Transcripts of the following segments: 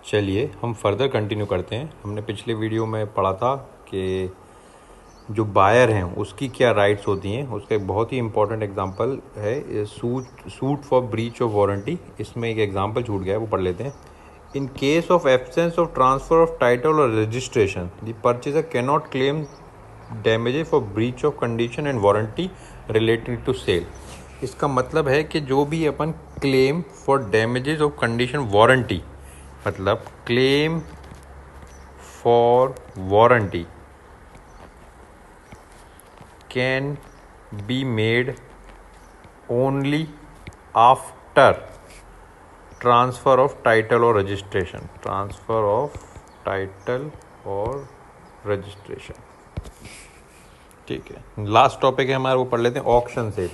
चलिए हम further continue करते हैं। हमने पिछले वीडियो में पढ़ा था कि जो बायर हैं उसकी क्या राइट्स होती हैं। उसका एक बहुत ही इंपॉर्टेंट एग्जांपल है suit for breach of warranty. इसमें एक एग्जांपल छूट गया है, वो पढ़ लेते हैं। In case of absence of transfer of title और registration the purchaser can not claim damages for breach of condition and warranty related to sale. इसका मतलब है कि जो भी अपन claim for damages of condition warranty, मतलब claim for warranty can be made only after transfer of title और registration. Transfer of title और रजिस्ट्रेशन, ठीक है। लास्ट टॉपिक है हमारा, वो पढ़ लेते हैं ऑक्शन सेल।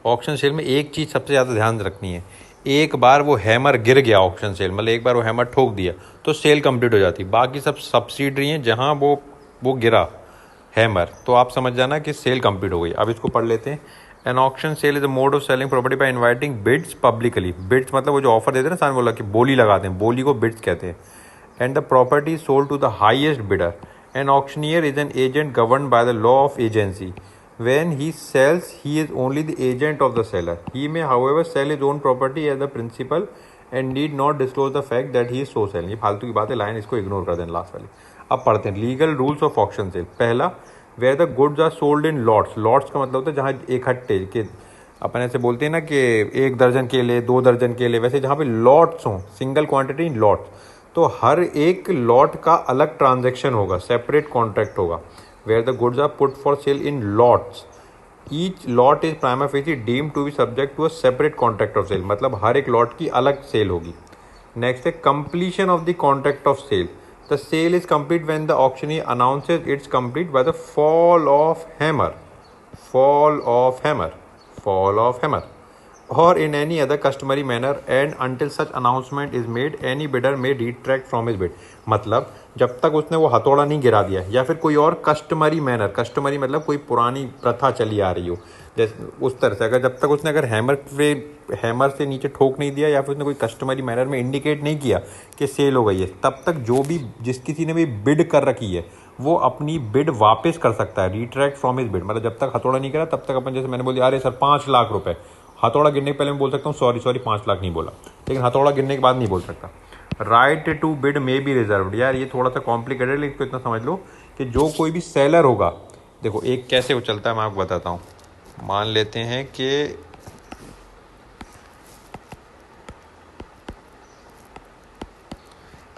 ऑक्शन सेल में एक चीज़ सबसे ज़्यादा ध्यान रखनी है, एक बार वो हैमर गिर गया ऑक्शन सेल, मतलब एक बार वो हैमर ठोक दिया तो सेल कंप्लीट हो जाती। बाकी सब सब्सिडरी हैं, जहाँ वो गिरा हैमर तो आप समझ जाना कि सेल कंप्लीट हो गई। अब इसको पढ़ लेते हैं। An auction sale is a mode of selling property by inviting bids publicly. Bids मतलब वो जो ऑफर देते हैं ना, सामने बोला कि बोली लगाते हैं, बोली को बिड्स कहते हैं। And the property is sold to the highest bidder. An auctioneer is an agent govern by the law of agency. When he sells, he is only the agent of the seller. He may, however, sell his own property as the principal and need not disclose the fact that he is so selling. ये फालतू की बात है, line इसको ignore कर दें last वाली। अब पढ़ते हैं legal rules of auction sale. पहला, where the goods are sold in lots. Lots का मतलब होता है जहाँ इकट्ठे के, अपन ऐसे बोलते हैं ना कि 1 दर्जन केले, 2 दर्जन केले, वैसे जहाँ पे लॉट्स हों, सिंगल क्वांटिटी इन लॉट्स, तो हर एक लॉट का अलग ट्रांजेक्शन होगा, सेपरेट कॉन्ट्रैक्ट होगा। Where the goods are put for sale in lots, each lot is prima facie deemed to be subject to a separate contract of sale। मतलब हर एक lot की अलग सेल होगी। नेक्स्ट है completion of the contract of sale। The sale is complete when the auctioneer announces it's complete by the fall of hammer, fall of hammer, fall of hammer, or in any other customary manner, and until such announcement is made any bidder may retract from his bid। मतलब जब तक उसने वो हथौड़ा नहीं गिरा दिया या फिर कोई और कस्टमरी मैनर, कस्टमरी मतलब कोई पुरानी प्रथा चली आ रही हो, जैसे उस तरह से अगर जब तक उसने अगर हैमर से नीचे ठोक नहीं दिया या फिर उसने कोई कस्टमरी मैनर में इंडिकेट नहीं किया कि सेल हो गई है, तब तक जो भी जिस किसी ने भी बिड कर रखी है वो अपनी बिड वापस कर सकता है, रिट्रैक्ट फ्रॉम हिज बिड। मतलब जब तक हथौड़ा नहीं गिरा तब तक अपन, जैसे मैंने बोल दिया अरे सर 5 लाख रुपए, हथौड़ा गिरने के पहले मैं बोल सकता हूँ सॉरी 5 लाख नहीं बोला, लेकिन हथौड़ा गिरने के बाद नहीं बोल सकता। Right to bid may be reserved. यार ये थोड़ा सा कॉम्प्लिकेटेड है, लेकिन इसको इतना समझ लो कि जो कोई भी सेलर होगा, देखो एक कैसे वो चलता है मैं आपको बताता हूँ। मान लेते हैं कि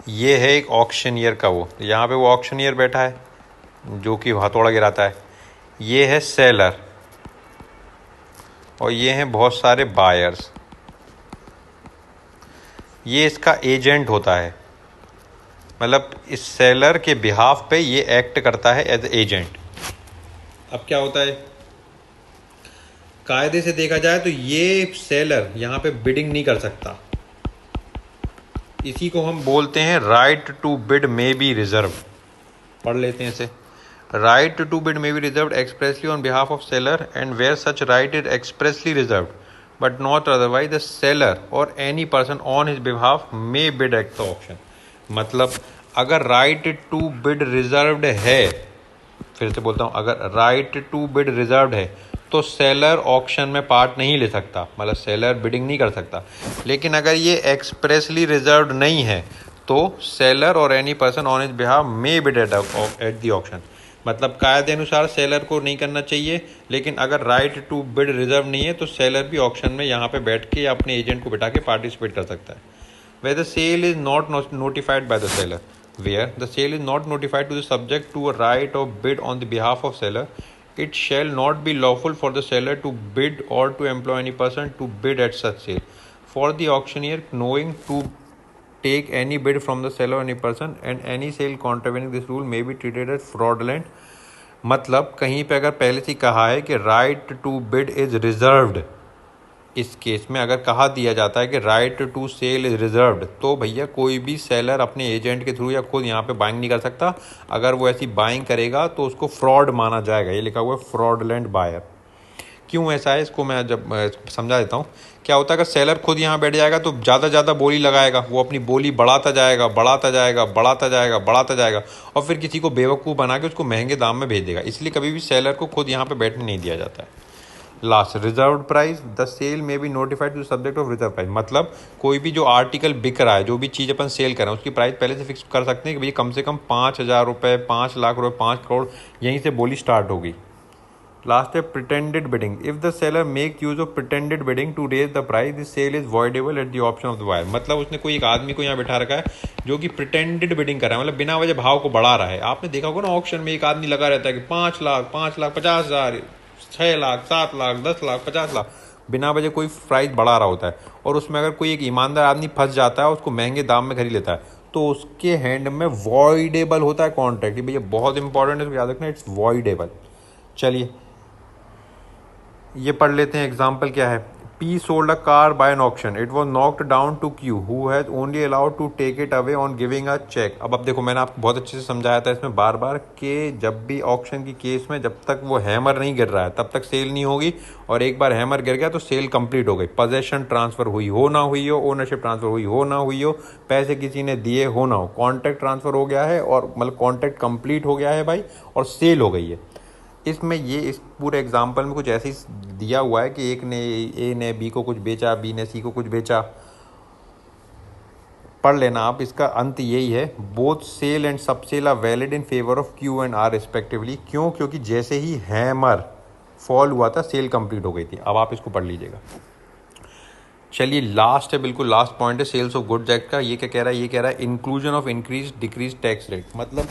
ये है एक ऑक्शनियर का, वो यहाँ पे वो ऑक्शनियर बैठा है जो कि हथौड़ा गिराता है, ये है सेलर और ये हैं बहुत सारे बायर्स। ये इसका एजेंट होता है, मतलब इस सेलर के बिहाफ पे ये एक्ट करता है एज एजेंट। अब क्या होता है, कायदे से देखा जाए तो ये सेलर यहाँ पे बिडिंग नहीं कर सकता, इसी को हम बोलते हैं right to bid may be reserve. पढ़ लेते हैं इसे। Right to bid may be reserve expressly on behalf of seller and where such right is expressly reserve but not otherwise the seller और any person on his behalf may bid at the auction. मतलब अगर right to bid reserved है, फिर से बोलता हूँ, अगर right to bid reserved है तो सेलर ऑक्शन में पार्ट नहीं ले सकता, मतलब सेलर बिडिंग नहीं कर सकता। लेकिन अगर ये एक्सप्रेसली रिजर्व्ड नहीं है तो सेलर और any person on his behalf may bid at the auction. मतलब कायदे अनुसार सेलर को नहीं करना चाहिए, लेकिन अगर राइट टू बिड रिजर्व नहीं है तो सेलर भी ऑक्शन में यहाँ पे बैठ के अपने एजेंट को बिठा के पार्टिसिपेट कर सकता है। Where the sale is not notified by the seller, where the sale is not notified to the subject to a right of bid on the behalf of seller, it shall not be lawful for the seller to bid or to employ any person to bid at such sale. For the auctioneer knowing to take any bid from the seller or any person, and any sale contravening this rule may be treated as fraudulent। मतलब कहीं पे अगर पहले से कहा है कि right to bid is reserved, इस केस में अगर कहा दिया जाता है कि right to sell is reserved, तो भैया कोई भी सेलर अपने एजेंट के थ्रू या खुद यहाँ पे बाइंग नहीं कर सकता। अगर वो ऐसी बाइंग करेगा तो उसको फ्रॉड माना जाएगा, ये लिखा हुआ है फ्रॉडलेंट बायर। क्यों ऐसा है इसको मैं जब समझा देता हूँ। क्या होता है, अगर सेलर खुद यहाँ बैठ जाएगा तो ज़्यादा बोली लगाएगा, वो अपनी बोली बढ़ाता जाएगा बढ़ाता जाएगा बढ़ाता जाएगा बढ़ाता जाएगा, और फिर किसी को बेवकूफ़ बना के उसको महंगे दाम में भेज देगा। इसलिए कभी भी सेलर को खुद यहाँ पे बैठने नहीं दिया जाता है। Last, reserved price, the sale may be notified to subject of reserve price. मतलब कोई भी जो आर्टिकल बिक रहा है, जो भी चीज़ अपन सेल कर रहे हैं, उसकी प्राइस पहले से फिक्स कर सकते हैं कि भैया कम से कम 5,000 रुपये, 5 लाख रुपये, 5 करोड़, यहीं से बोली स्टार्ट होगी। लास्ट है pretended bidding. If the seller make use of pretended bidding to raise the price, this sale is voidable at the option of the buyer. मतलब उसने कोई एक आदमी को यहाँ बैठा रखा है जो कि प्रिटेंडेड बिडिंग कर रहा है, मतलब बिना वजह भाव को बढ़ा रहा है। आपने देखा होगा ना, ऑप्शन में एक आदमी लगा रहता है कि 5 लाख, 5 लाख 50,000, 6 लाख, 7 लाख, 10 लाख, 50 लाख, बिना वजह कोई प्राइस बढ़ा रहा होता है। और उसमें अगर कोई एक ईमानदार आदमी फंस जाता है, उसको महंगे दाम में खरीद लेता है, तो उसके हैंड में वॉइडेबल होता है कॉन्ट्रैक्ट। भैया बहुत इंपॉर्टेंट है, इसको याद रखना, इट्स वॉइडेबल। चलिए ये पढ़ लेते हैं एग्जाम्पल क्या है। P sold a car by an auction, it was knocked down to Q who has only allowed to take it away on giving a cheque. अब देखो, मैंने आपको बहुत अच्छे से समझाया था इसमें बार बार कि जब भी ऑक्शन की केस में जब तक वो हैमर नहीं गिर रहा है तब तक सेल नहीं होगी, और एक बार हैमर गिर गया तो सेल कंप्लीट हो गई। पोजेशन ट्रांसफर हुई हो ना हुई हो, ओनरशिप ट्रांसफर हुई हो ना हुई हो, पैसे किसी ने दिए हो ना हो, कॉन्ट्रैक्ट ट्रांसफर हो गया है, और मतलब कॉन्ट्रैक्ट कंप्लीट हो गया है भाई, और सेल हो गई है। इसमें ये इस पूरे एग्जाम्पल में कुछ ऐसे ही दिया हुआ है कि ए ने बी को कुछ बेचा, बी ने सी को कुछ बेचा। पढ़ लेना आप, इसका अंत यही है, both sale and sub sale are valid in favour of Q and R respectively. क्यों? क्योंकि जैसे ही हैमर फॉल हुआ था सेल कंप्लीट हो गई थी। अब आप इसको पढ़ लीजिएगा। चलिए लास्ट है, बिल्कुल लास्ट पॉइंट है सेल्स ऑफ गुड्स एक्ट का। ये क्या कह रहा है? ये कह रहा है inclusion of increase decrease tax rate. मतलब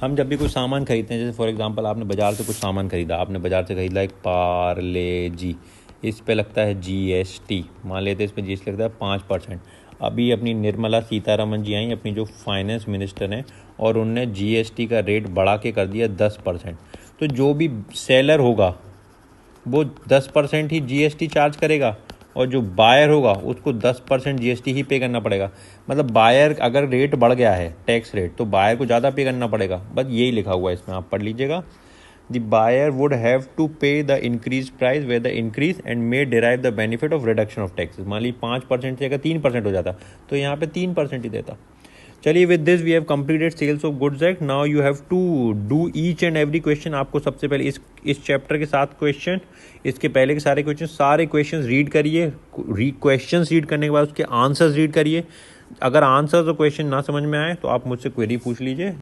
हम जब भी कोई सामान खरीदते हैं, जैसे फॉर एग्जांपल आपने बाजार से कुछ सामान खरीदा, आपने बाजार से खरीदा एक पार्ले जी, इस पे लगता है GST, मान लेते हैं इस पे GST लगता है 5%। अभी अपनी निर्मला सीतारमन जी आई, अपनी जो फाइनेंस मिनिस्टर हैं, और उनने GST का रेट बढ़ा के कर दिया 10%। तो जो भी सेलर होगा वो 10% ही GST चार्ज करेगा, और जो बायर होगा उसको 10% GST ही पे करना पड़ेगा। मतलब बायर अगर रेट बढ़ गया है टैक्स रेट, तो बायर को ज़्यादा पे करना पड़ेगा। बस यही लिखा हुआ है इसमें, आप पढ़ लीजिएगा। The buyer would have to pay the increase price way the increase and may derive the benefit of reduction of taxes. मान लीजिए 5% से अगर 3% हो जाता तो यहाँ पे 3% ही देता। चलिए, with this we have completed sales of goods act. Now you have to do each and every question. आपको सबसे पहले इस चैप्टर के 7 क्वेश्चन, इसके पहले के सारे क्वेश्चन रीड करिए। क्वेश्चन रीड करने के बाद उसके आंसर्स रीड करिए। अगर आंसर्स और क्वेश्चन ना समझ में आए तो आप मुझसे क्वेरी पूछ लीजिए।